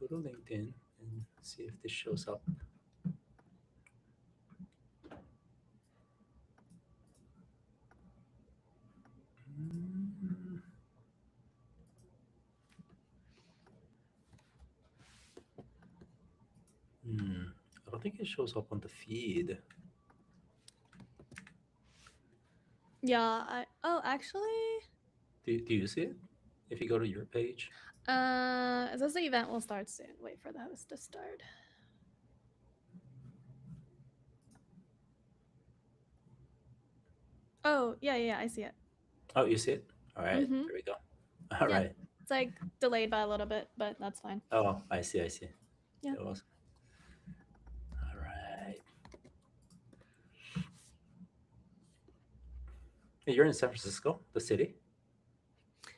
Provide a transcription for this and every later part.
go to LinkedIn and see if this shows up. Mm, hmm. I don't think it shows up on the feed. Yeah, oh, actually, Do you see it? If you go to your page? it says the event will start soon. Wait for the host to start. Oh, yeah, yeah, I see it. Oh, you see it? All right, Mm-hmm. there we go. All Yep. right. It's like delayed by a little bit, but that's fine. Oh, I see, I see. Yeah. It was. All right. Hey, you're in San Francisco, the city?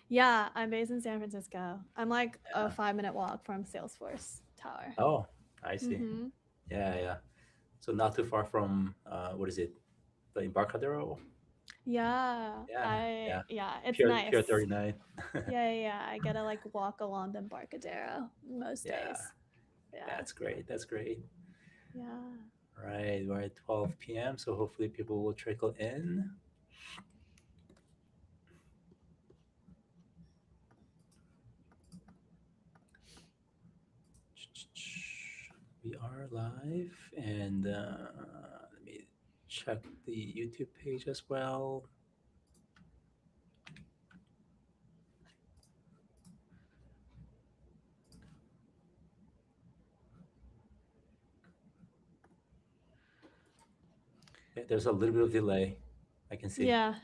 Yeah, I'm based in San Francisco. I'm like a Yeah. 5-minute walk from Salesforce Tower. Oh, I see. Mm-hmm. Yeah, yeah. So not too far from what is it? The Embarcadero? Yeah, Yeah, yeah. it's Pier nice. 39. Yeah, yeah, yeah. I gotta like walk along the Embarcadero most Yeah, days. Yeah, that's great. That's great. yeah. Right, we're at 12 p.m. So hopefully people will trickle in. We are live, and let me check the YouTube page as well. Yeah, there's a little bit of delay. I can see. Yeah.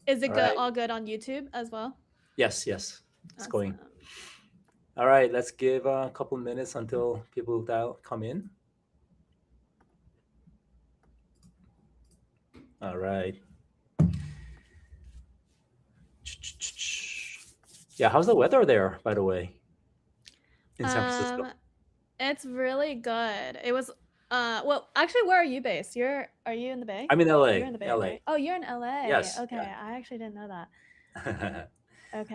Is it All good? right. All good on YouTube as well? Yes, yes, it's going. Awesome. All right, let's give a couple minutes until people dial come in. All right. Yeah, how's the weather there, by the way, in San Francisco? Um, it's really good. It was well, actually where are you based? Are you in the Bay? I'm in You're LA. in the Bay, LA. right? Oh, you're in LA. Yes, Okay. yeah. I actually didn't know that.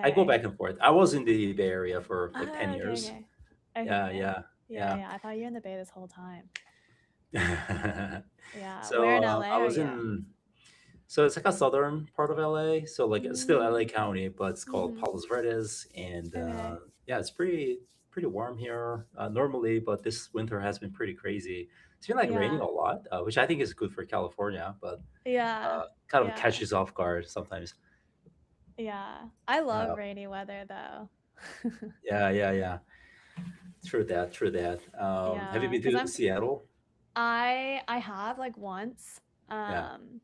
I go Okay. back and forth. I was in the Bay Area for like 10 Oh, okay, years. okay. Okay, Yeah, okay. yeah, Yeah, yeah. yeah. I thought you were in the Bay this whole time. Yeah. Where So in LA I are was you? in, so it's like a southern part of LA. So like it's still LA Mm, County, but it's called mm-hmm. Palos Verdes. And Okay. yeah, it's pretty warm here normally, but this winter has been pretty crazy. It's been like raining Yeah. a lot, which I think is good for California, but Yeah. kind of Yeah. catches off guard sometimes. Yeah. I love Uh, rainy weather though. yeah, yeah, yeah. True that, true that. Have you Yeah, been because to Seattle? I have like once. Yeah, Um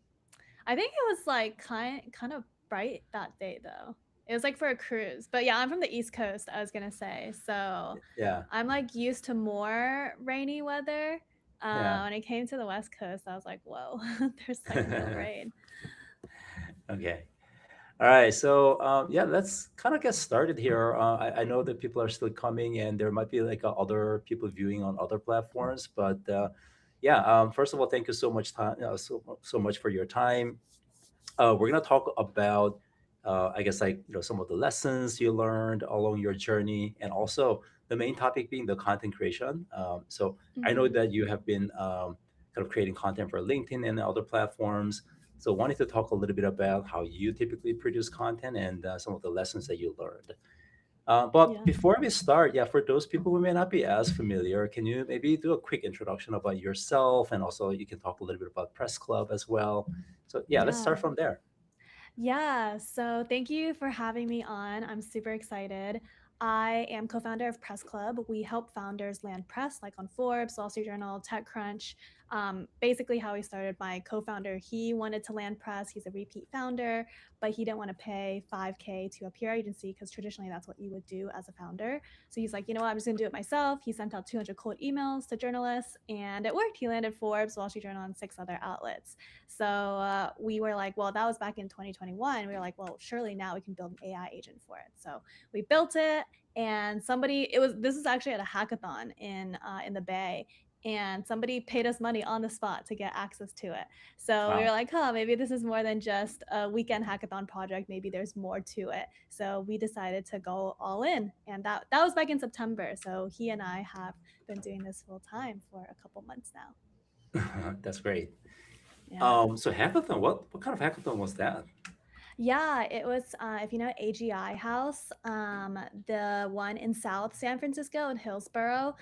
I think it was like kind of bright that day though. It was like for a cruise. But yeah, I'm from the East Coast, I was gonna say. So yeah, I'm like used to more rainy weather. yeah. When it came to the West Coast, I was like, whoa, there's like no rain. Okay. All right. So yeah, let's kind of get started here. I know that people are still coming, and there might be like other people viewing on other platforms. But yeah, first of all, thank you so much time, so much for your time. We're gonna talk about, I guess, like some of the lessons you learned along your journey, and also the main topic being the content creation. So I know Hmm. that you have been kind of creating content for LinkedIn and other platforms. So wanted to talk a little bit about how you typically produce content and some of the lessons that you learned. But Yeah. before we start, yeah, for those people who may not be as familiar, can you maybe do a quick introduction about yourself, and also you can talk a little bit about Press Club as well. So yeah, let's Yeah. start from there. Yeah, so thank you for having me on. I'm super excited. I am co founder of Press Club. We help founders land press, like on Forbes, Wall Street Journal, TechCrunch. Basically, how we started, my co founder, he wanted to land press. He's a repeat founder, but he didn't want to pay 5K to a PR agency because traditionally that's what you would do as a founder. So he's like, you know what, I'm just going to do it myself. He sent out 200 cold emails to journalists and it worked. He landed Forbes, Wall Street Journal, and 6 other outlets. So we were like, well, that was back in 2021. We were like, well, surely now we can build an AI agent for it. So we built it, and somebody, this was actually at a hackathon in the Bay. and somebody paid us money on the spot to get access to it. So we were Wow. like, huh, maybe this is more than just a weekend hackathon project. Maybe there's more to it. So we decided to go all in. And that was back in September. So he and I have been doing this full time for a couple months now. That's great. Yeah. So hackathon, what kind of hackathon was that? Yeah, it was, if you know AGI House, the one in South San Francisco in Hillsboro,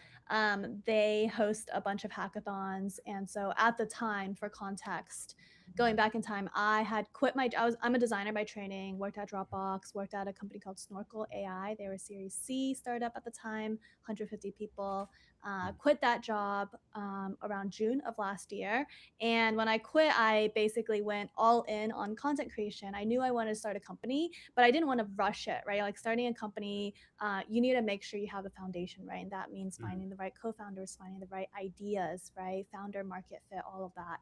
they host a bunch of hackathons. And so at the time, for context, going back in time, I had quit I'm a designer by training, worked at Dropbox, worked at a company called Snorkel AI. They were a Series C startup at the time, 150 people. Quit that job around June of last year, and when I quit, I basically went all in on content creation. I knew I wanted to start a company, but I didn't want to rush it, right? Like starting a company, you need to make sure you have the foundation, right? And that means Mhm. finding the right co founders, finding the right ideas, right? Founder market fit, all of that.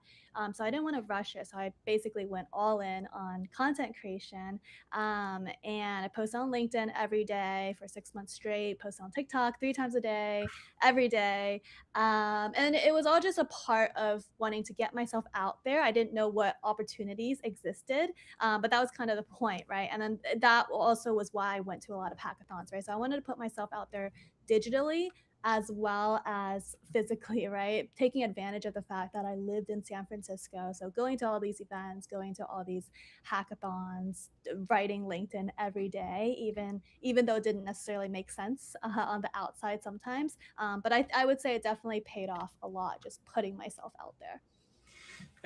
So I didn't want to rush it. So I basically went all in on content creation. And I post on LinkedIn every day for 6 months straight, post on TikTok 3 times a day, every day. And it was all just a part of wanting to get myself out there. I didn't know what opportunities existed, but that was kind of the point, right? And then that also was why I went to a lot of hackathons, right? So I wanted to put myself out there digitally as well as physically, right? Taking advantage of the fact that I lived in San Francisco. So going to all these events, going to all these hackathons, writing LinkedIn every day, even though it didn't necessarily make sense on the outside sometimes. But I would say it definitely paid off a lot just putting myself out there.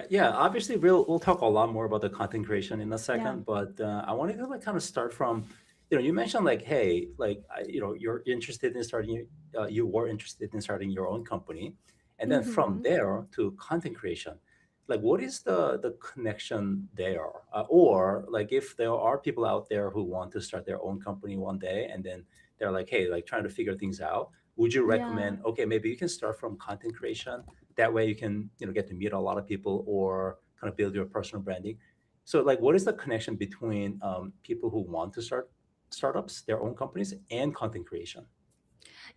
Yeah, obviously we'll talk a lot more about the content creation in a Yeah. second, but I wanted to like kind of start from, you mentioned like, hey, like you're interested in starting, you were interested in starting your own company, and then from Mm-hmm. there to content creation, like what is the connection there, or like if there are people out there who want to start their own company one day, and then they're like, hey, like trying to figure things out, would you Yeah. recommend, okay, maybe you can start from content creation, that way you can get to meet a lot of people or kind of build your personal branding. So like what is the connection between people who want to start startups, their own companies, and content creation?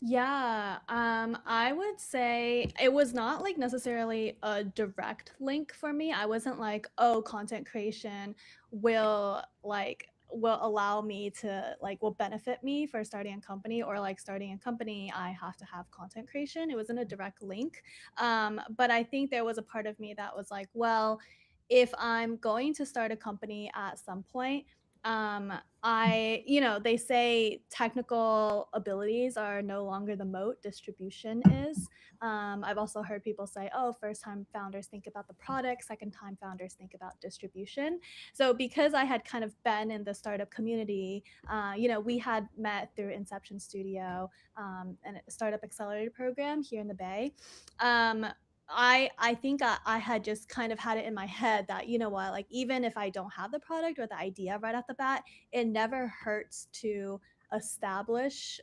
Yeah, I would say it was not like necessarily a direct link for me. I wasn't like, oh, content creation will allow me to like will benefit me for starting a company, or like starting a company I have to have content creation. It wasn't a direct link. But I think there was a part of me that was like, well, if I'm going to start a company at some point, um they say technical abilities are no longer the moat, distribution is. I've also heard people say, oh, first time founders think about the product, second time founders think about distribution. So because I had kind of been in the startup community, we had met through Inception Studio, and a startup accelerator program here in the Bay. I think I had just kind of had it in my head that, you know what, like even if I don't have the product or the idea right off the bat, it never hurts to establish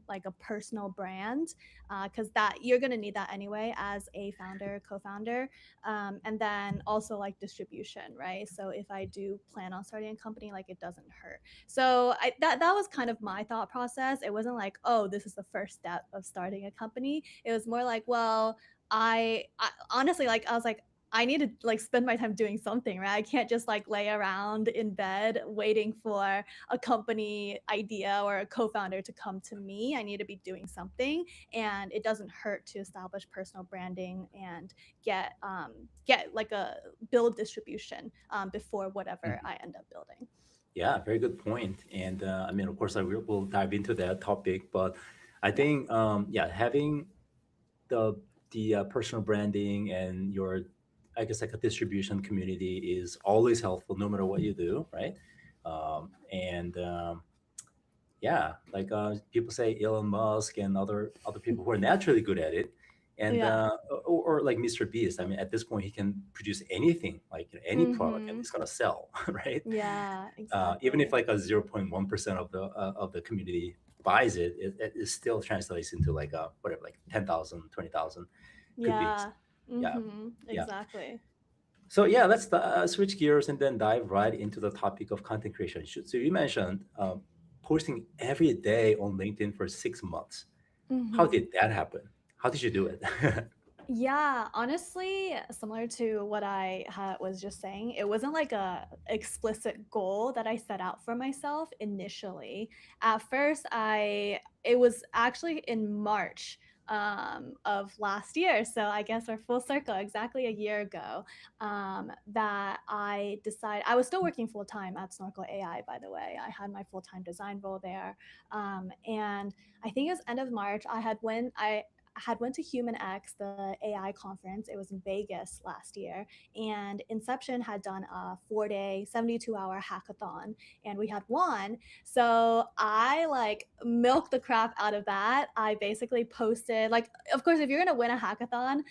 like a personal brand, because that you're going to need that anyway as a founder, co-founder, and then also like distribution, right? So if I do plan on starting a company, like it doesn't hurt. So that was kind of my thought process. It wasn't like, oh, this is the first step of starting a company. It was more like, well, I honestly, like, I was like, I need to like spend my time doing something, right? I can't just like lay around in bed waiting for a company idea or a co-founder to come to me. I need to be doing something, and it doesn't hurt to establish personal branding and get like a build distribution before whatever Mhm. I end up building. Yeah, very good point. And I mean, of course, we'll dive into that topic, but I Yeah. think, yeah, having the personal branding and your, I guess, like a distribution community is always helpful, no matter what you do, right? And yeah, like people say Elon Musk and other people who are naturally good at it, and Yeah. or like Mr. Beast. I mean, at this point, he can produce anything, like any product, and Mm-hmm. it's gonna sell, right? Yeah, Even if exactly. like a 0.1% of the community buys it, it still translates into like a whatever, like 10,000, 20,000, could be. Yeah. Yeah, Mm-hmm. yeah. Exactly. So yeah, let's switch gears and then dive right into the topic of content creation. So you mentioned posting every day on LinkedIn for 6 months. How Mm-hmm. did that happen? How did you do it? Yeah, honestly, similar to what was just saying, it wasn't like a explicit goal that I set out for myself initially. At first, I it was actually in March of last year, so I guess we're full circle, exactly a year ago, that I decided I was still working full time at Snorkel AI. By the way, I had my full time design role there, and I think it was end of March. I had went to Human X, the AI conference. It was in Vegas last year, and Inception had done a 4-day, 72-hour hackathon, and we had won. So I like milked the crap out of that. I basically posted like, of course, if you're gonna win a hackathon,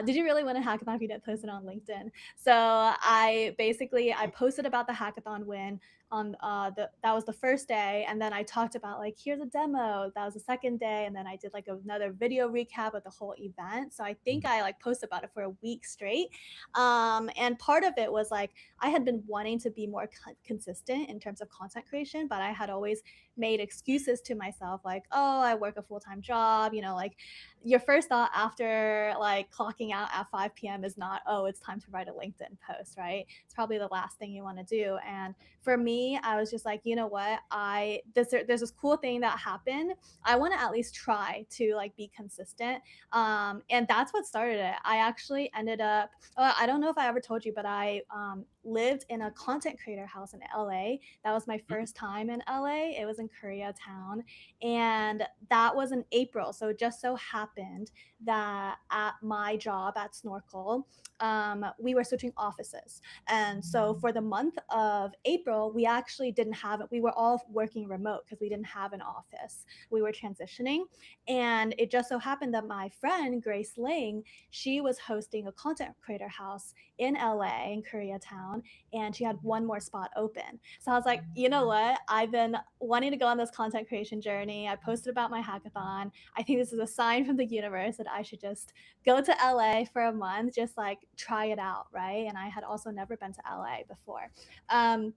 did you really win a hackathon if you didn't post it on LinkedIn? So I posted about the hackathon win on that was the first day, and then I talked about like here's a demo. That was the second day, and then I did like another video recap of the whole event. So I think I like posted about it for a week straight, and part of it was like I had been wanting to be more consistent in terms of content creation, but I had always made excuses to myself like, oh, I work a full-time job, like your first thought after like clocking out at 5 p.m. is not, oh, it's time to write a LinkedIn post, right? It's probably the last thing you want to do. And for me, I was just like, you know what? There's this cool thing that happened. I want to at least try to like be consistent. And that's what started it. I actually ended up. I don't know if I ever told you, but I lived in a content creator house in LA. That was my first time in LA. It was in Koreatown, and that was in April. So it just so happened that at my job at Snorkel, we were switching offices. And so for the month of April, we actually didn't have it. We were all working remote because we didn't have an office. We were transitioning. And it just so happened that my friend, Grace Ling, she was hosting a content creator house in LA, in Koreatown, and she had one more spot open. So I was like, you know what? I've been wanting to go on this content creation journey. I posted about my hackathon. I think this is a sign from the universe that I should just go to LA for a month, just like try it out, right? And I had also never been to LA before.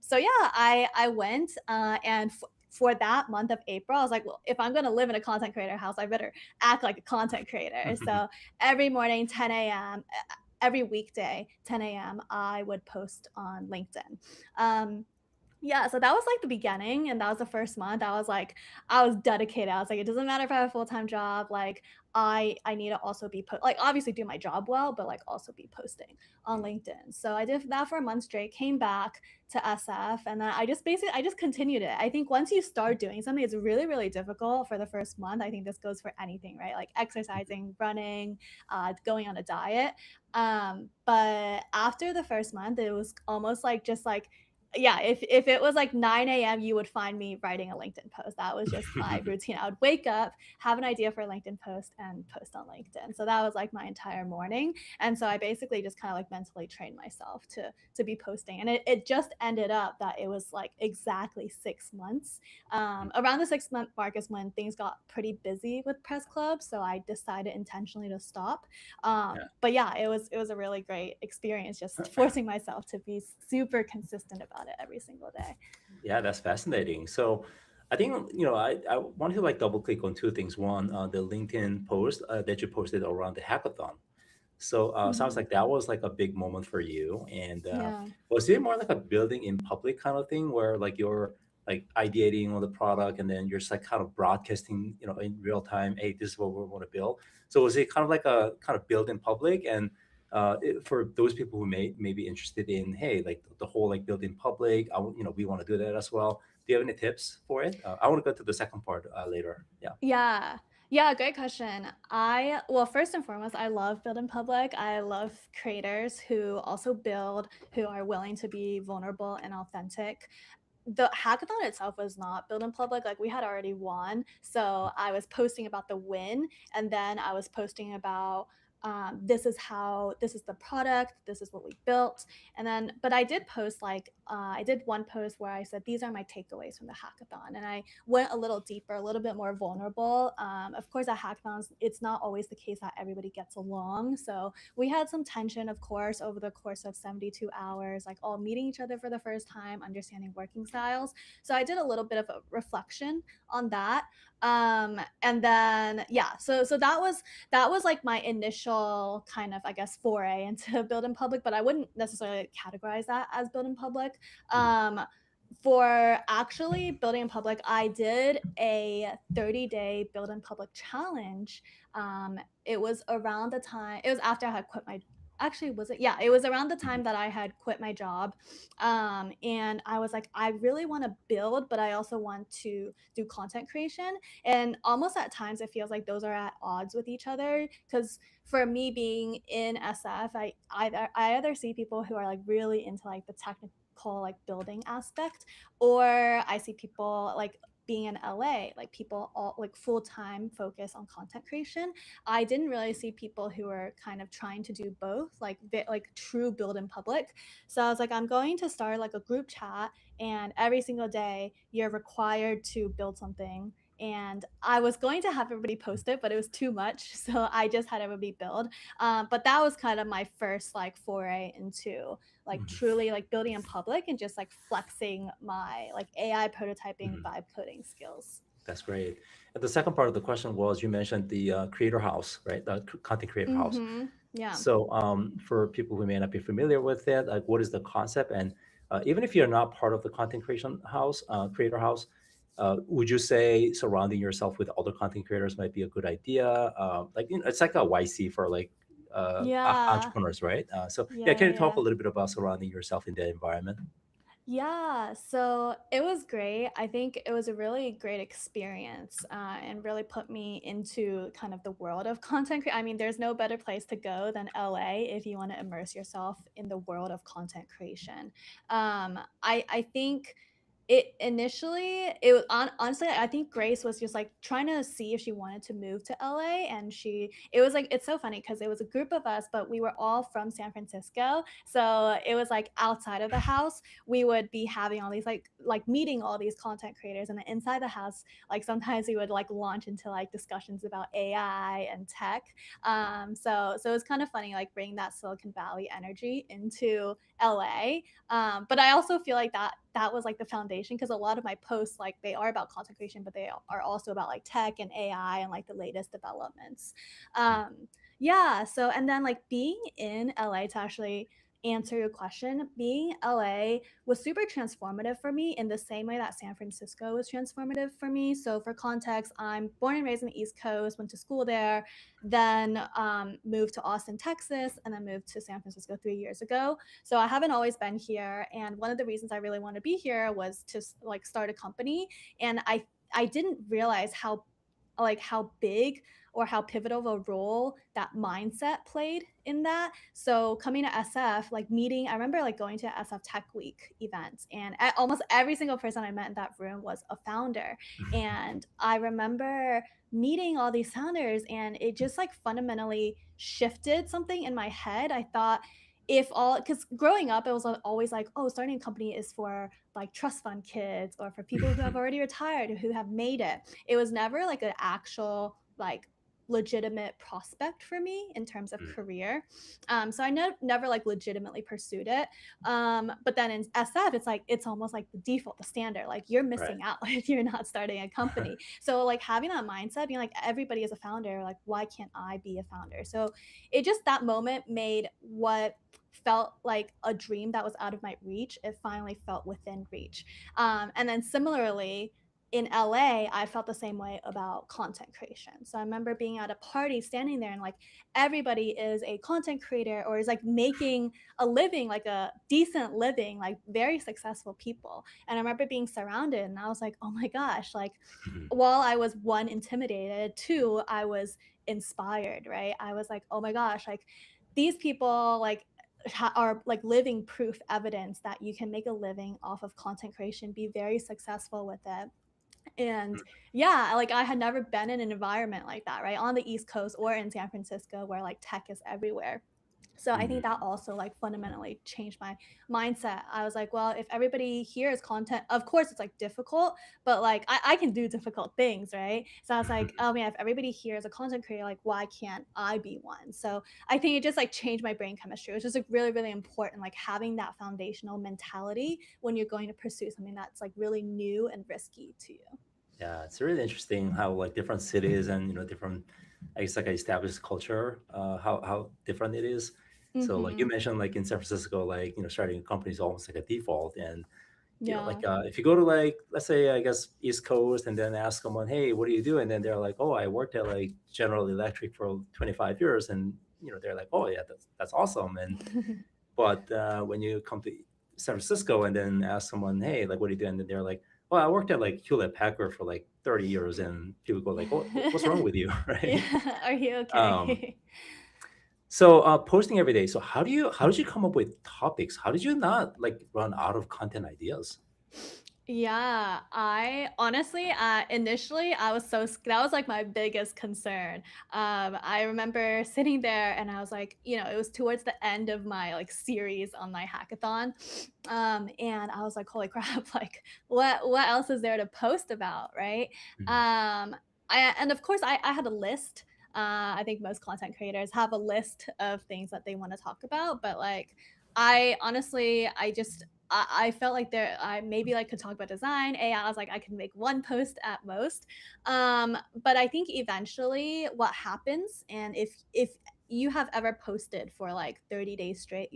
So yeah, I went, and for that month of April, I was like, well, if I'm gonna live in a content creator house, I better act like a content creator. So every morning, 10 a.m., every weekday, 10 a.m., I would post on LinkedIn. Yeah, so that was like the beginning, and that was the first month. I was dedicated. I was like, it doesn't matter if I have a full-time job. Like, I need to also be like obviously do my job well, but like also be posting on LinkedIn. So I did that for a month straight. Came back to SF, and then I just continued it. I think once you start doing something, it's really really difficult for the first month. I think this goes for anything, right? Like exercising, running, going on a diet. But after the first month, it was almost like just like yeah, if it was like 9 a.m., you would find me writing a LinkedIn post. That was just my routine. I would wake up, have an idea for a LinkedIn post, and post on LinkedIn. So that was like my entire morning. And so I basically just kind of like mentally trained myself to be posting. And it just ended up that it was like exactly 6 months. Around the 6 month mark is when things got pretty busy with Press Club. So I decided intentionally to stop. But yeah, it was a really great experience just Yeah. forcing myself to be super consistent about it every single day. Yeah, that's fascinating. So I think, I want to like double click on two things. One, the LinkedIn post that you posted around the hackathon. So sounds Mhm. like that was like a big moment for you. And Yeah. was it more like a building in public kind of thing where like you're like ideating on the product and then you're just like kind of broadcasting, in real time, hey, this is what we want to build. So was it kind of like a kind of build in public? And for those people who may be interested in, hey, like the whole like build in public, we want to do that as well. Do you have any tips for it? I want to go to the second part later. Yeah. Yeah. Yeah, great question. Well, first and foremost, I love build in public. I love creators who also build, who are willing to be vulnerable and authentic. The hackathon itself was not built in public. Like we had already won, so I was posting about the win, and then I was posting about this is the product, this is what we built, and then but I did post like I did one post where I said these are my takeaways from the hackathon, and I went a little deeper, a little bit more vulnerable. Of course, at hackathons, it's not always the case that everybody gets along, so we had some tension, of course, over the course of 72 hours, like all meeting each other for the first time, understanding working styles. So I did a little bit of a reflection on that. And then yeah, so that was like my initial initial kind of, I guess, foray into build in public, but I wouldn't necessarily categorize that as build in public. Mhm. Um, for actually building in public, I did a 30-day build in public challenge. It was around the time, it was after I had quit my, actually, was it? Yeah, it was around the Mhm. time that I had quit my job. And I was like, I really want to build, but I also want to do content creation. And almost at times, it feels like those are at odds with each other. Because for me being in SF, I either see people who are like really into like the technical like building aspect, or I see people like being in LA, like people all like full time focus on content creation. I didn't really see people who were kind of trying to do both, like true build in public. So I was like, I'm going to start like a group chat, and every single day you're required to build something. And I was going to have everybody post it, but it was too much, so I just had everybody build. But that was kind of my first like foray into like Mhm. truly like building in public and just like flexing my like AI prototyping Mhm. vibe coding skills. That's great. And the second part of the question was you mentioned the creator house, right? The content creator house. Mm-hmm. Yeah. So, for people who may not be familiar with it, like what is the concept? And even if you're not part of the content creation house, creator house, would you say surrounding yourself with other content creators might be a good idea? Like, it's like a YC for like Yeah. entrepreneurs, right? So, yeah, Yeah. can you Yeah. talk Yeah. a little bit about surrounding yourself in that environment? Yeah, so it was great. I think it was a really great experience, and really put me into kind of the world of I mean, there's no better place to go than LA if you want to immerse yourself in the world of content creation. I think it initially it was honestly, I think Grace was just like trying to see if she wanted to move to LA, and she it was like, it's so funny because it was a group of us, but we were all from San Francisco, so it was like outside of the house we would be having all these like meeting all these content creators, and then inside the house, like sometimes we would like launch into like discussions about AI and tech. So it was kind of funny like bringing that Silicon Valley energy into LA. But I also feel like that was like the foundation, because a lot of my posts, like, they are about content creation, but they are also about like tech and AI and like the latest developments. Yeah, so and then like being in LA, to actually answer your question, being LA was super transformative for me in the same way that San Francisco was transformative for me. So for context, I'm born and raised in the East Coast, went to school there, then moved to Austin, Texas, and then moved to San Francisco 3 years ago. So I haven't always been here, and one of the reasons I really want to be here was to like start a company. And I didn't realize how big or how pivotal of a role that mindset played in that. So coming to SF, like meeting, I remember like going to SF Tech Week events, and almost every single person I met in that room was a founder. And I remember meeting all these founders, and it just like fundamentally shifted something in my head. I thought, if all, because growing up it was always like, oh, starting a company is for like trust fund kids or for people who have already retired, who have made it. It was never like an actual like legitimate prospect for me in terms of career. So I never like legitimately pursued it. But then in SF, it's like it's almost like the default, the standard. Like you're Right. missing out if you're not starting a company. So like having that mindset, being like everybody is a founder, like why can't I be a founder? So it just, that moment made what felt like a dream that was out of my reach, it finally felt within reach. And then similarly, in LA, I felt the same way about content creation. So I remember being at a party, standing there, and like everybody is a content creator or is like making a living, like a decent living, like very successful people. And I remember being surrounded, and I was like, oh my gosh, like while I was one, intimidated, two, I was inspired, right? I was like, oh my gosh, like these people like are like living proof evidence that you can make a living off of content creation, be very successful with it. And yeah, like I had never been in an environment like that, right? On the East Coast or in San Francisco where like tech is everywhere. So I think that also like fundamentally changed my mindset. I was like, well, if everybody here is content, of course it's like difficult, but like I can do difficult things, right? So I was like, oh man, if everybody here is a content creator, like why can't I be one? So I think it just like changed my brain chemistry. It was just like really, really important, like having that foundational mentality when you're going to pursue something that's like really new and risky to you. Yeah, it's really interesting how like different cities and different, I guess like established culture, how different it is. So like you Mm-hmm. mentioned, like in San Francisco, like starting a company is almost like a default, and Yeah. like if you go to like let's say I guess East Coast and then ask someone, hey, what do you do? And then they're like, oh, I worked at like General Electric for 25 years, and they're like, oh yeah, that's awesome. And but when you come to San Francisco and then ask someone, hey, like, what do you do? And then they're like, well, I worked at like Hewlett Packard for like 30 years. And people go like, what's wrong with you? Right. Yeah. Are you Um, okay? so posting every day. So how did you come up with topics? How did you not like run out of content ideas? Yeah, I honestly, initially, I was that was like my biggest concern. I remember sitting there and I was like, it was towards the end of my like series on my hackathon, and I was like, holy crap, like what else is there to post about, right? Mhm. And of course, I had a list. I think most content creators have a list of things that they want to talk about, but like, I honestly, I felt like I maybe like could talk about design. AI, I was like, I could make one post at most. But I think eventually what happens, and if you have ever posted for like 30 days straight,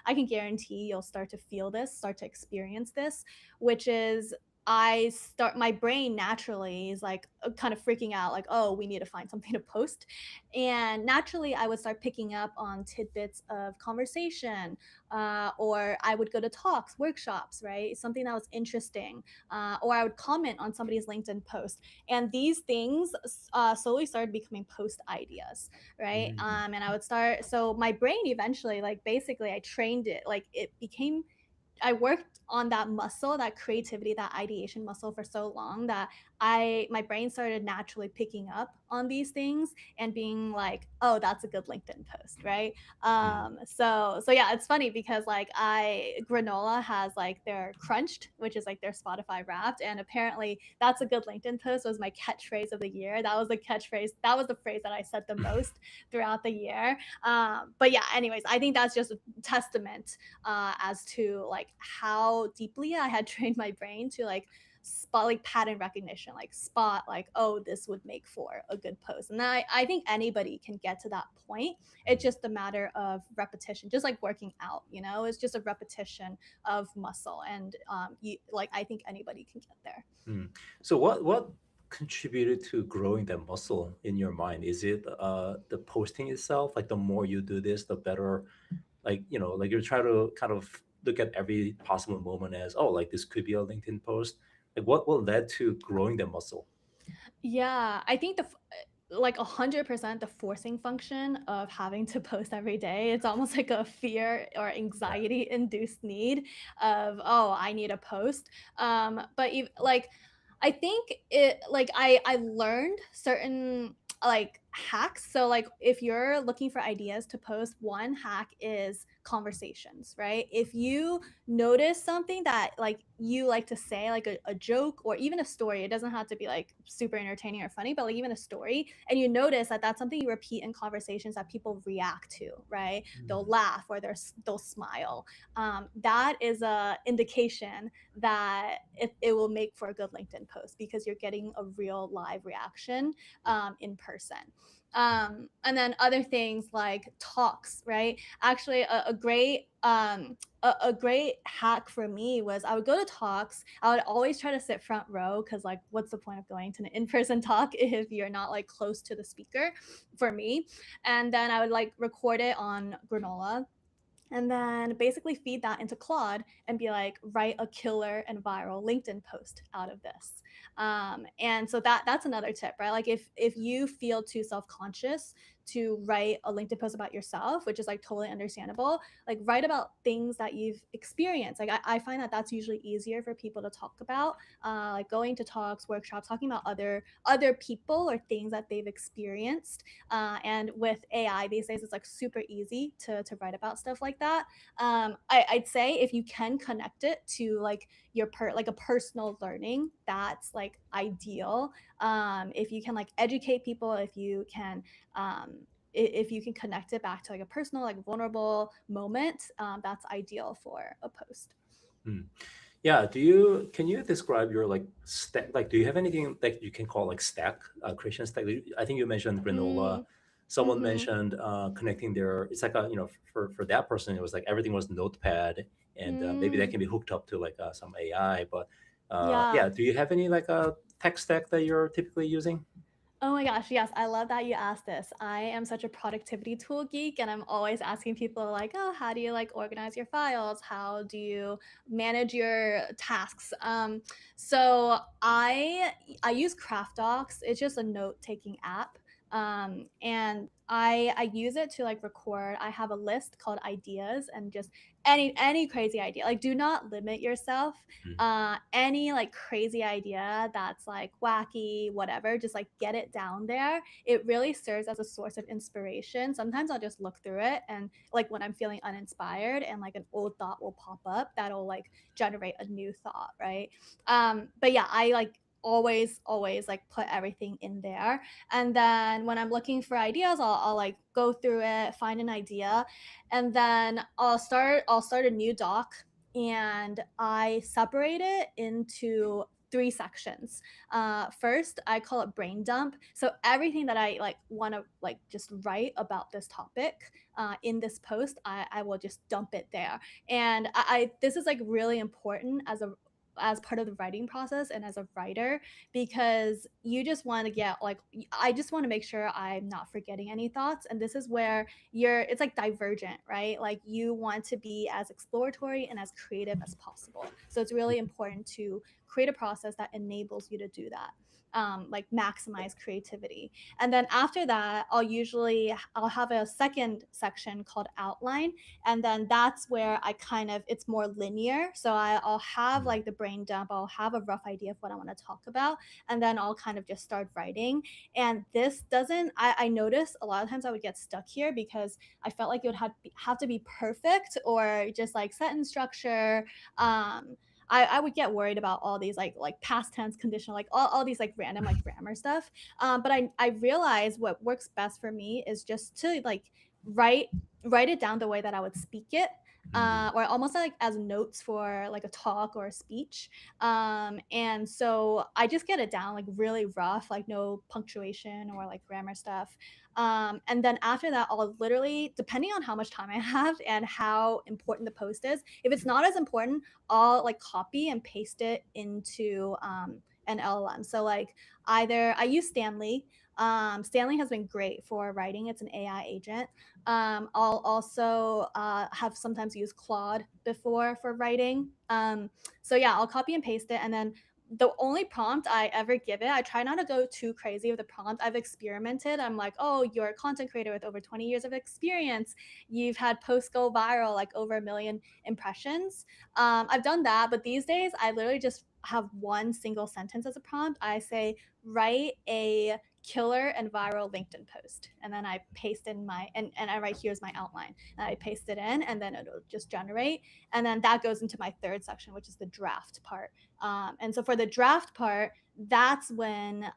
I can guarantee you'll start to feel this, start to experience this, which is my brain naturally is like kind of freaking out, like, oh, we need to find something to post. And naturally, I would start picking up on tidbits of conversation, or I would go to talks, workshops, right? Something that was interesting, or I would comment on somebody's LinkedIn post. And these things slowly started becoming post ideas, right? Mhm. And I would start, so my brain eventually, like basically, I trained it, like it became I worked on that muscle, that creativity, that ideation muscle for so long that my brain started naturally picking up on these things and being like, oh, that's a good LinkedIn post, right? Mhm. So yeah, it's funny because like Granola has like their crunched, which is like their Spotify wrapped, and apparently that's a good LinkedIn post was my catchphrase of the year. That was the catchphrase, that was the phrase that I said the most throughout the year. But yeah, anyways, I think that's just a testament as to like how deeply I had trained my brain to like spot like pattern recognition, like spot like, oh, this would make for a good post. And I think anybody can get to that point. It's just a matter of repetition, just like working out, it's just a repetition of muscle. And like I think anybody can get there. Mm. So what contributed to growing that muscle in your mind? Is it the posting itself? Like the more you do this, the better. Like like you're trying to kind of look at every possible moment as, oh, like this could be a LinkedIn post. Like what led to growing the muscle? Yeah, I think like 100% the forcing function of having to post every day. It's almost like a fear or Yeah. anxiety induced need of, oh, I need a post. But like I think it like I learned certain like hacks. So like if you're looking for ideas to post, one hack is conversations, right? If you notice something that like you like to say, like a joke or even a story, it doesn't have to be like super entertaining or funny, but like even a story, and you notice that that's something you repeat in conversations that people react to, right? They'll Mm. laugh or they'll smile. That is a indication that it will make for a good LinkedIn post because you're getting a real live reaction in person. And then other things like talks, right? Actually, a great hack for me was I would go to talks. I would always try to sit front row because like, what's the point of going to an in-person talk if you're not like close to the speaker? For me, and then I would like record it on Granola and then basically feed that into Claude and be like, write a killer and viral LinkedIn post out of this. And so that's another tip, right? Like if you feel too self conscious to write a LinkedIn post about yourself, which is like totally understandable, like write about things that you've experienced. Like I find that that's usually easier for people to talk about, like going to talks, workshops, talking about other people or things that they've experienced, and with AI these days, it's like super easy to write about stuff like that. I'd say if you can connect it to like like a personal learning, that's like ideal. If you can like educate people, if you can connect it back to like a personal, like vulnerable moment, that's ideal for a post. Mm. Yeah. Do you can you describe your like stack? Like, do you have anything that you can call like stack creation stack? I think you mentioned granola. Mm, Someone mm-hmm. mentioned connecting their. It's like a for that person it was like everything was Notepad, and maybe that Mm, can be hooked up to like some AI. But yeah. yeah, do you have any like a tech stack that you're typically using? Oh my gosh, yes, I love that you asked this. I am such a productivity tool geek and I'm always asking people like, "Oh, how do you like organize your files? How do you manage your tasks?" So I use Craft Docs. It's just a note-taking app. And I use it to like record. I have a list called ideas and just any crazy idea. Like do not limit yourself. Any like crazy idea that's like wacky, whatever, just like get it down there. It really serves as a source of inspiration. Sometimes I'll just look through it and like when I'm feeling uninspired and like an old thought will pop up that'll like generate a new thought, right? But yeah, I like always like put everything in there, and then when I'm looking for ideas, I'll like go through it, find an idea, and then I'll start a new doc, and I separate it into three sections. First, I call it brain dump. So everything that I like want to like just write about this topic in this post, I will just dump it there. And this is like really important as part of the writing process and as a writer, because you just want to get like I just want to make sure I'm not forgetting any thoughts, and this is where it's like divergent, right? Like you want to be as exploratory and as creative as possible, so it's really important to create a process that enables you to do that, like maximize creativity. And then after that, I'll have a second section called outline, and then that's where I kind of it's more linear. So I'll have Mm. like the brain dump, I'll have a rough idea of what I want to talk about, and then I'll kind of just start writing. And this doesn't I noticed a lot of times I would get stuck here because I felt like it would have to be perfect or just like sentence structure. I would get worried about all these like past tense conditional, like all these like random like grammar stuff. But I realized what works best for me is just to like write write it down the way that I would speak it, Mm. or almost like as notes for like a talk or a speech. And so I just get it down like really rough, like no punctuation or like grammar stuff. And then after that, I'll literally, depending on how much time I have and how important the post is, if it's not as important, I'll like copy and paste it into an LLM. So like either I use Stanley. Stanley has been great for writing. It's an AI agent. I'll also have sometimes used Claude before for writing. So yeah, I'll copy and paste it, and then the only prompt I ever give it, I try not to go too crazy with the prompt. I've experimented. I'm like, oh, you're a content creator with over 20 years of experience. You've had posts go viral, like over 1 million impressions. I've done that, but these days I literally just have one single sentence as a prompt. I say, write a killer and viral LinkedIn post. And then I paste in and I write, here's my outline. And I paste it in, and then it'll just generate. And then that goes into my third section, which is the draft part. And so for the draft part, that's when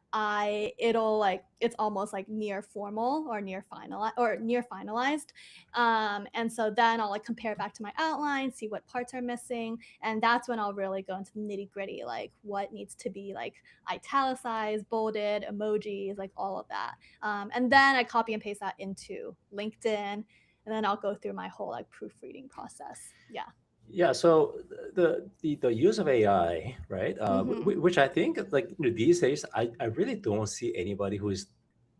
it'll like it's almost like near formal or near finalized. And so then I'll like compare it back to my outline, see what parts are missing, and that's when I'll really go into the nitty gritty, like what needs to be like italicized, bolded, emojis, like all of that. And then I copy and paste that into LinkedIn, and then I'll go through my whole like proofreading process. Yeah. Yeah, so the use of AI, right? Mm-hmm. Which I think like these days, I really don't see anybody who is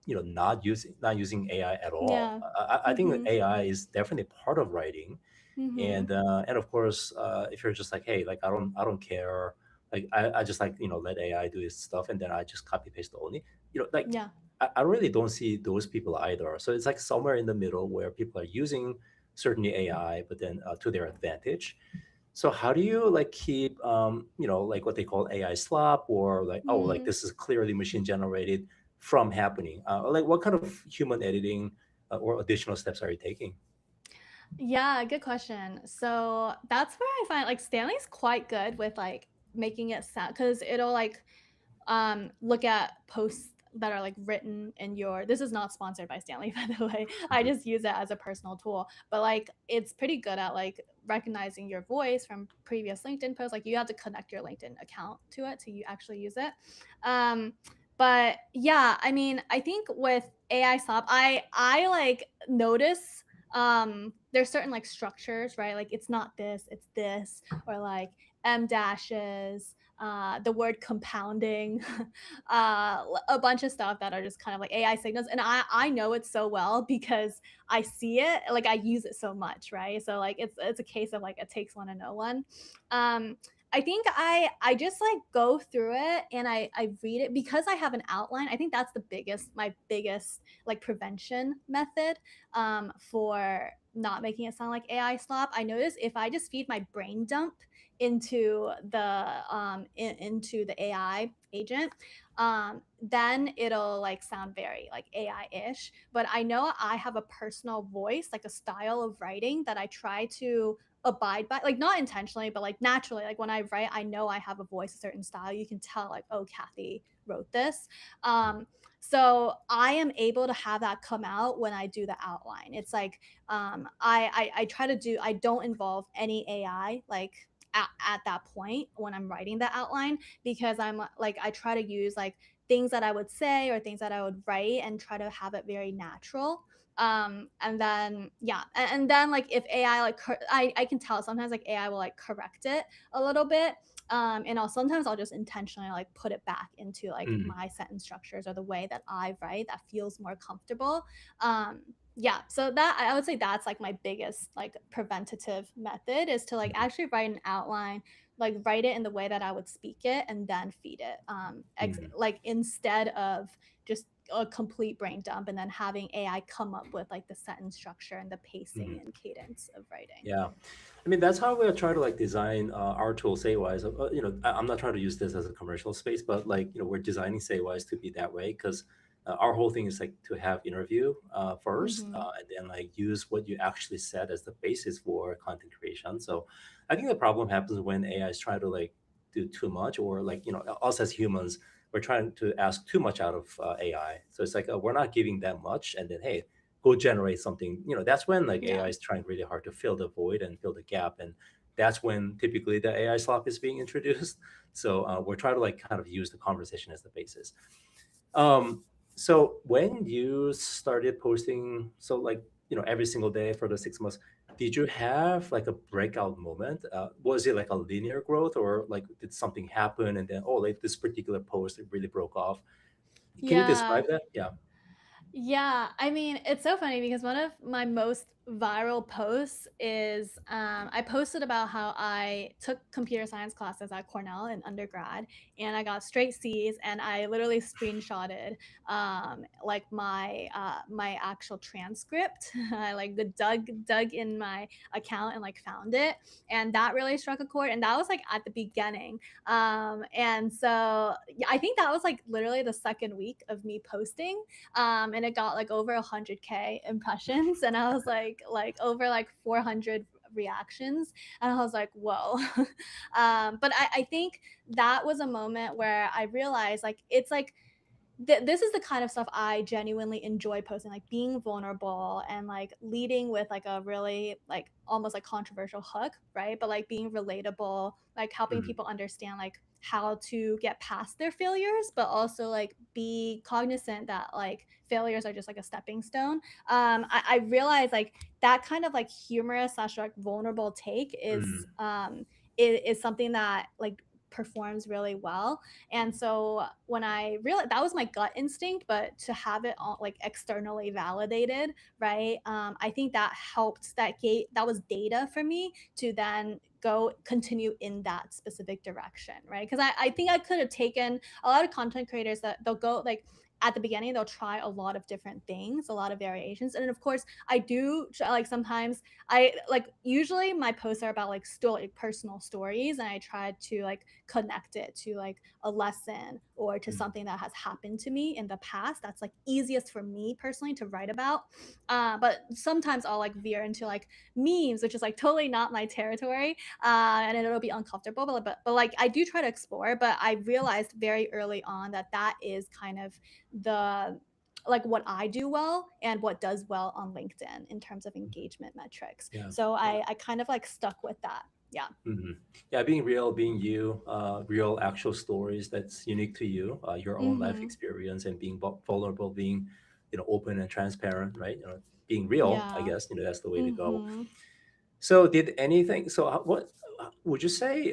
not using AI at all. Yeah. I think that Mm-hmm. AI is definitely part of writing, Mm-hmm. and of course, if you're just like, hey, like I don't care, like I just like let AI do its stuff, and then I just copy paste only, like Yeah. I really don't see those people either. So it's like somewhere in the middle where people are using certainly AI, but then to their advantage. So how do you like keep like what they call AI slop, or like, oh, like Mm. this is clearly machine generated from happening? Like what kind of human editing or additional steps are you taking? Yeah, good question. So that's where I find like Stanley's quite good with like making it sound, because it'll like look at posts that are like written in your, this is not sponsored by Stanley, by the way, I Mhm. just use it as a personal tool, but like it's pretty good at like recognizing your voice from previous LinkedIn posts. Like you have to connect your LinkedIn account to it to you actually use it. um but yeah, I mean, I think with AI slop, I like notice there's certain like structures, right? Like it's not this, it's this, or like M dashes, the word compounding, a bunch of stuff that are just kind of like AI signals. And I know it so well because I see it, like I use it so much, right? So like it's a case of like it takes one to know one. Um, I think I just like go through it and I read it because I have an outline. I think that's the biggest, my biggest like prevention method for not making it sound like AI slop. I notice if I just feed my brain dump into into the AI agent, then it'll like sound very like AI-ish. But I know I have a personal voice, like a style of writing that I try to abide by, like not intentionally but like naturally. Like when I write, I know I have a voice, a certain style. You can tell like, oh, Kathy wrote this. So I am able to have that come out when I do the outline. It's like I try to do, I don't involve any AI like at that point when I'm writing the outline, because I'm like I try to use like things that I would say or things that I would write and try to have it very natural. And then yeah, and then like if AI like I can tell sometimes like AI will like correct it a little bit. And I'll sometimes I'll just intentionally like put it back into like Mm. my sentence structures or the way that I write that feels more comfortable. Yeah, so that I would say that's like my biggest like preventative method, is to like Mhm. actually write an outline, like write it in the way that I would speak it and then feed it, Mm. like instead of just a complete brain dump and then having AI come up with like the sentence structure and the pacing Mhm. and cadence of writing. Yeah, I mean that's how we try to like design our tool Saywise. I'm not trying to use this as a commercial space, but like we're designing Saywise to be that way because our whole thing is like to have interview first, Mm-hmm. and then like use what you actually said as the basis for content creation. So I think the problem happens when AI is trying to like do too much, or like us as humans, we're trying to ask too much out of AI. So it's like we're not giving that much, and then hey, go generate something. That's when like Yeah. AI is trying really hard to fill the void and fill the gap, and that's when typically the AI slop is being introduced. So we're trying to like kind of use the conversation as the basis. um so when you started posting, so like every single day for the 6 months, did you have like a breakout moment? Was it like a linear growth, or like did something happen and then oh, like this particular post it really broke off? Can you Yeah. describe that? Yeah. Yeah, I mean, it's so funny because one of my most viral posts is I posted about how I took computer science classes at Cornell in undergrad and I got straight C's, and I literally screenshotted like my actual transcript. I like dug in my account and like found it, and that really struck a chord. And that was like at the beginning. And so yeah, I think that was like literally the second week of me posting, and it got like over 100K impressions, and I was like over like 400 reactions, and I was like, whoa. But I think that was a moment where I realized like it's like this is the kind of stuff I genuinely enjoy posting, like being vulnerable and like leading with like a really like almost like controversial hook, right? But like being relatable, like helping Mhm. people understand like how to get past their failures, but also like be cognizant that like failures are just like a stepping stone. I realize like that kind of like humorous slash like vulnerable take Mhm. is something that like performs really well. And so when I realized that was my gut instinct, but to have it all like externally validated, right? I think that helped. That was data for me to then go continue in that specific direction, right? Because I think I could have taken a lot of content creators that they'll go like at the beginning they'll try a lot of different things, a lot of variations, and then of course I do like sometimes I like usually my posts are about like still like personal stories, and I try to like connect it to like a lesson or to Mhm. something that has happened to me in the past that's like easiest for me personally to write about. But sometimes I'll like veer into like memes, which is like totally not my territory, and it'll be uncomfortable. But like I do try to explore. But I realized very early on that that is kind of the like what I do well and what does well on LinkedIn in terms of engagement metrics. Yeah. So Yeah. I kind of like stuck with that. Yeah. hmm Yeah, being real, being you, real actual stories that's unique to you, your own life Mhm. experience, and being vulnerable, being, open and transparent, right? Being real, I Yeah. guess, that's the way to go. Mhm. So, did anything? So, what would you say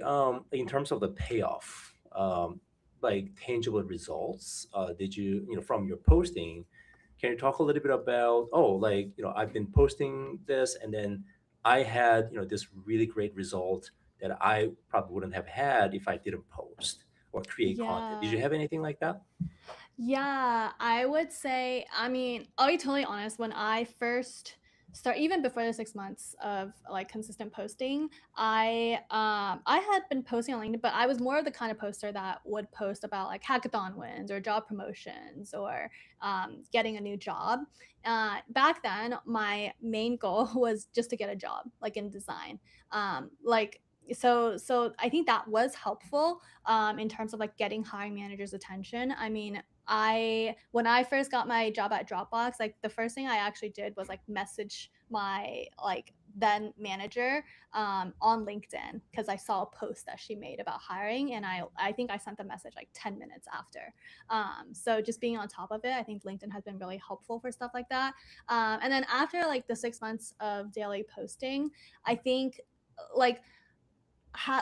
in terms of the payoff, like tangible results? Did you, from your posting? Can you talk a little bit about, oh, like, I've been posting this, and then I had, this really great result that I probably wouldn't have had if I didn't post or create content. Did you Yeah. have anything like that? Yeah, I would say, I mean, I'll be totally honest, when I first start, even before the 6 months of like consistent posting, I had been posting on LinkedIn, but I was more of the kind of poster that would post about like hackathon wins or job promotions or getting a new job. Back then, my main goal was just to get a job, like in design. Like so I think that was helpful in terms of like getting hiring managers' attention. I mean, I when I first got my job at Dropbox, like the first thing I actually did was like message my like then manager on LinkedIn because I saw a post that she made about hiring, and I think I sent the message like 10 minutes after. So just being on top of it, I think LinkedIn has been really helpful for stuff like that. And then after like the 6 months of daily posting, I think like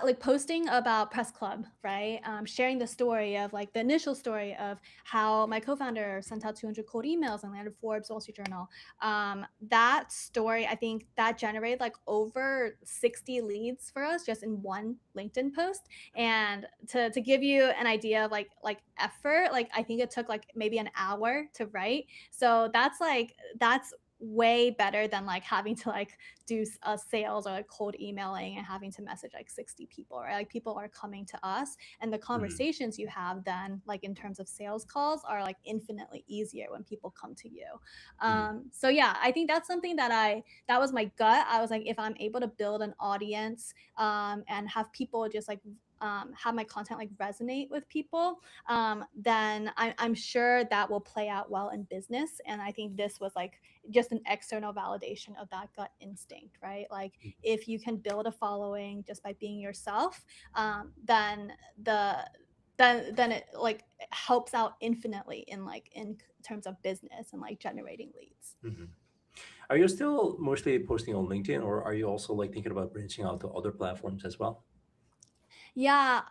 like posting about press club, right? Sharing the story of like the initial story of how my co-founder sent out 200 cold emails and landed Forbes, Wall Street Journal. That story, I think that generated like over 60 leads for us just in one LinkedIn post. And to give you an idea of like effort, like I think it took like maybe an hour to write. So that's way better than like having to like do sales or like cold emailing and having to message like 60 people, right? Like people are coming to us, and the hmm conversations you have then like in terms of sales calls are like infinitely easier when people come to you. hmm So yeah, I think that's something that was my gut. I was like, if I'm able to build an audience and have people just like have my content like resonate with people, then I'm sure that will play out well in business. And I think this was like just an external validation of that gut instinct, right? Like if you can build a following just by being yourself, then then it like helps out infinitely in like in terms of business and like generating leads. hmm Are you still mostly posting on LinkedIn, or are you also like thinking about branching out to other platforms as well? Yeah,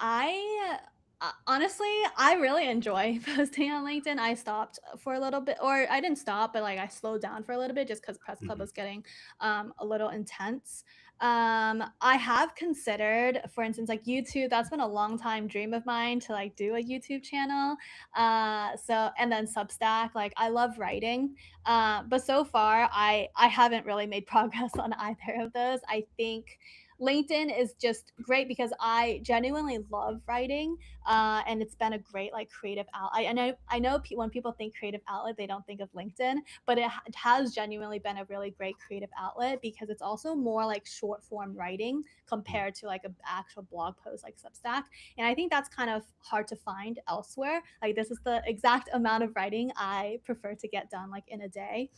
honestly, I really enjoy posting on LinkedIn. I stopped for a little bit, or I didn't stop, but like I slowed down for a little bit just because Press Club hmm was getting a little intense. I have considered, for instance, like YouTube. That's been a long time dream of mine to like do a YouTube channel. So and then Substack. Like I love writing, but so far I haven't really made progress on either of those. I think LinkedIn is just great because I genuinely love writing, and it's been a great like creative outlet. I know when people think creative outlet, they don't think of LinkedIn, but it has genuinely been a really great creative outlet because it's also more like short form writing compared to like an actual blog post like Substack, and I think that's kind of hard to find elsewhere. Like this is the exact amount of writing I prefer to get done like in a day.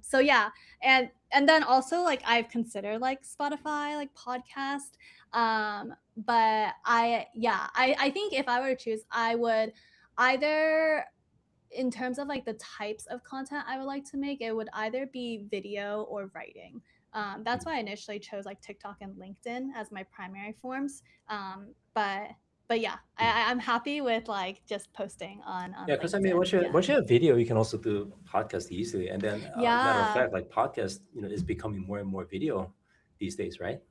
So yeah, and then also like I've considered like Spotify, like podcast. But I think if I were to choose, I would either in terms of like the types of content I would like to make, it would either be video or writing. That's why I initially chose like TikTok and LinkedIn as my primary forms. But yeah, I'm happy with like just posting on Yeah, because I mean, LinkedIn. Yeah. once you have video, you can also do podcast easily. And then, matter of Yeah. fact, like podcast, is becoming more and more video these days, right?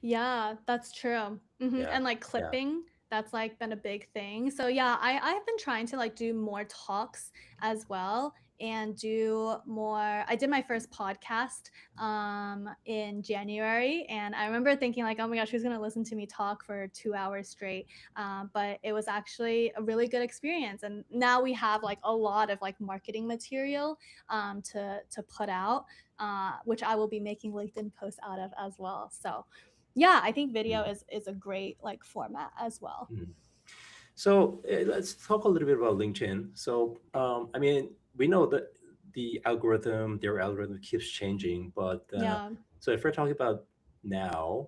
Yeah, that's true. Yeah, And like yeah. clipping, that's like been a big thing. So yeah, I've been trying to like do more talks as well and do more. I did my first podcast in January, and I remember thinking like, oh my gosh, who's gonna listen to me talk for 2 hours straight? But it was actually a really good experience, and now we have like a lot of like marketing material to put out, which I will be making LinkedIn posts out of as well. So yeah, I think video Mm, is a great like format as well. mm. So let's talk a little bit about LinkedIn. So I mean, we know that their algorithm keeps changing, but Yeah. so if we're talking about now,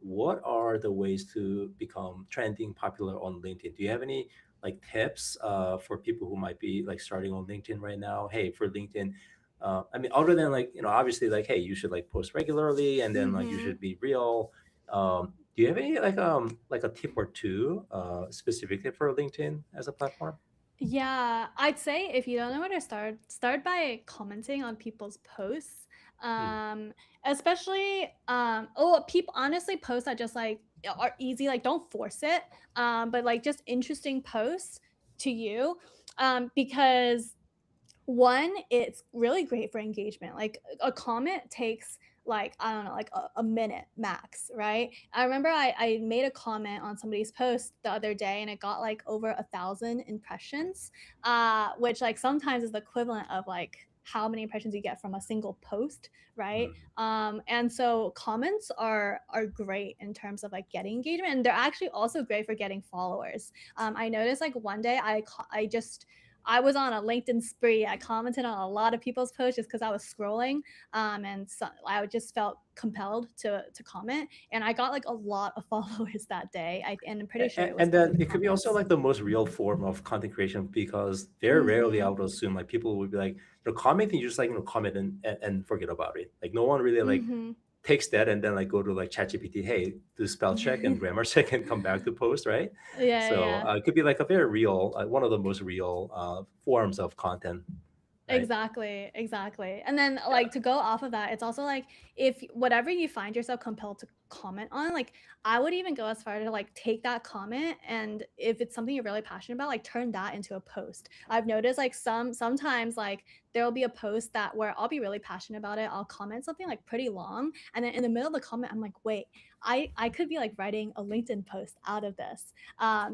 what are the ways to become trending popular on LinkedIn? Do you have any like tips for people who might be like starting on LinkedIn right now? Hey, for LinkedIn. I mean, other than like, obviously like, hey, you should like post regularly and then like you Mm-hmm. should be real. Do you have any like a tip or two specifically for LinkedIn as a platform? Yeah, I'd say if you don't know where to start, start by commenting on people's posts. Hmm. Um, Especially people honestly posts that just like are easy, like don't force it. But like just interesting posts to you. Because one, it's really great for engagement. Like a comment takes like I don't know, like a minute max, right? I remember I made a comment on somebody's post the other day, and it got like over 1,000 impressions, which like sometimes is the equivalent of like how many impressions you get from a single post, right? Hmm. And so comments are great in terms of like getting engagement, and they're actually also great for getting followers. I noticed like one day I was on a LinkedIn spree. I commented on a lot of people's posts just because I was scrolling, and so I just felt compelled to comment, and I got like a lot of followers that day. And I'm pretty sure it was And because then of it could be also comments. like the most real form of content creation because very rarely I Mm-hmm. would assume like people would be like, commenting, you just like, comment and forget about it. Like no one really like Mm-hmm. takes that and then like go to like ChatGPT, hey, do spell check and grammar check and come back to post, right? Yeah, So yeah. it could be like a very real, one of the most real forms of content, right? Exactly, exactly. And then Yeah. like to go off of that, it's also like if whatever you find yourself compelled to comment on, like I would even go as far to like take that comment, and if it's something you're really passionate about, like turn that into a post. I've noticed like sometimes like there will be a post that where I'll be really passionate about it. I'll comment something like pretty long, and then in the middle of the comment I'm like, "Wait, I could be like writing a LinkedIn post out of this."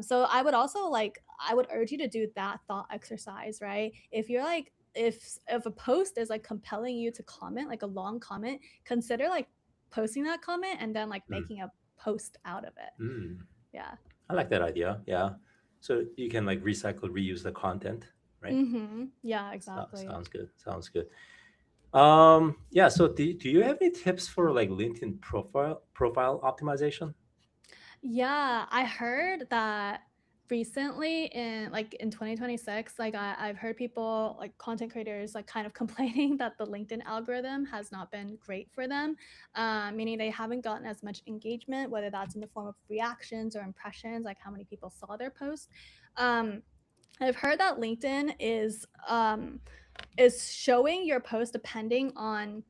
So I would also like I would urge you to do that thought exercise, right? If you're like if a post is like compelling you to comment, like a long comment, consider like posting that comment and then like Mm. making a post out of it. Mm. Yeah. I like that idea. Yeah. So you can like recycle, reuse the content, right? Mhm. Yeah, exactly. Sounds good. Sounds good. Yeah. So do you have any tips for like LinkedIn profile optimization? Yeah, I heard that recently in 2026, like I've heard people like content creators like kind of complaining that the LinkedIn algorithm has not been great for them, meaning they haven't gotten as much engagement, whether that's in the form of reactions or impressions, like how many people saw their post. Um, I've heard that LinkedIn is showing your post depending on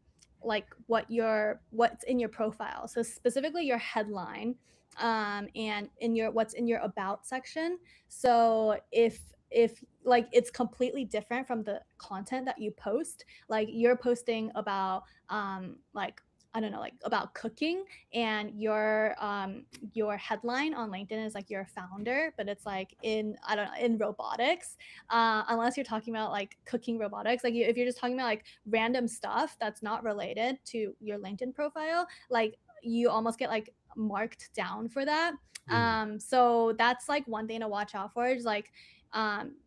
like what's in your profile, so specifically your headline, and in your what's in your about section. So if like it's completely different from the content that you post, like you're posting about like I don't know, like about cooking, and your headline on LinkedIn is like you're a founder, but it's like in I don't know, in robotics, unless you're talking about like cooking robotics. Like if you're just talking about like random stuff that's not related to your LinkedIn profile, like you almost get like marked down for that. Mm. So that's like one thing to watch out for is like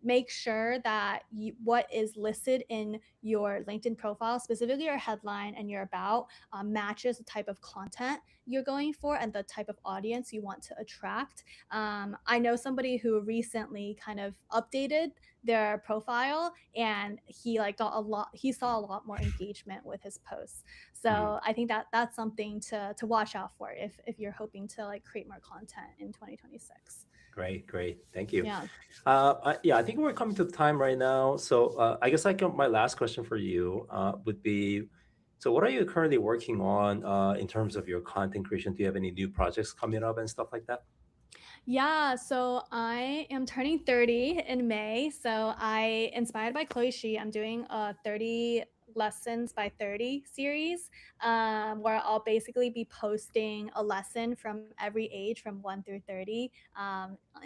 make sure that what is listed in your LinkedIn profile, specifically your headline and your about, matches the type of content you're going for and the type of audience you want to attract. I know somebody who recently kind of updated their profile, and he like got a lot he saw a lot more engagement with his posts. Mm. So I think that that's something to watch out for if you're hoping to like create more content in 2026. Great, great. Thank you. Yeah. Yeah, I think we're coming to the time right now. So I guess like my last question for you would be, so what are you currently working on in terms of your content creation? Do you have any new projects coming up and stuff like that? Yeah, so I am turning 30 in May. So I inspired by Chloe Shi, I'm doing a 30 lessons by 30 series, where I'll basically be posting a lesson from every age from 1 through 30,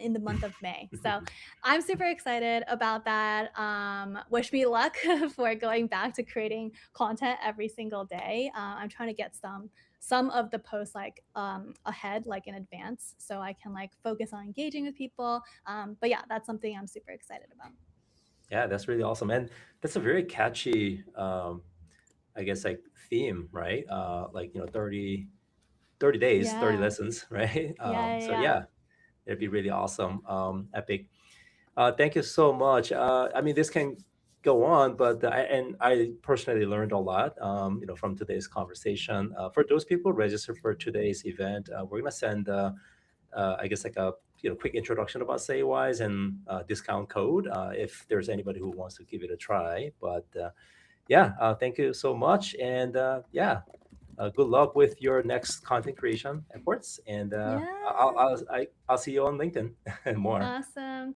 in the month of May. So I'm super excited about that. Wish me luck for going back to creating content every single day. I'm trying to get some of the posts like ahead, like in advance, so I can like focus on engaging with people. But yeah, that's something I'm super excited about. Yeah, that's really awesome, and that's a very catchy, I guess, like theme, right? Like 30 days, 30 Yeah, lessons, right? yeah, So yeah, yeah, it'd be really awesome. Epic. Thank you so much. I mean, this can go on, but I personally learned a lot, from today's conversation. For those people registered for today's event, we're gonna send, I guess, like a quick introduction about Saywise and discount code if there's anybody who wants to give it a try. But yeah, thank you so much, and yeah, good luck with your next content creation efforts. And yeah. I'll see you on LinkedIn and more. Awesome.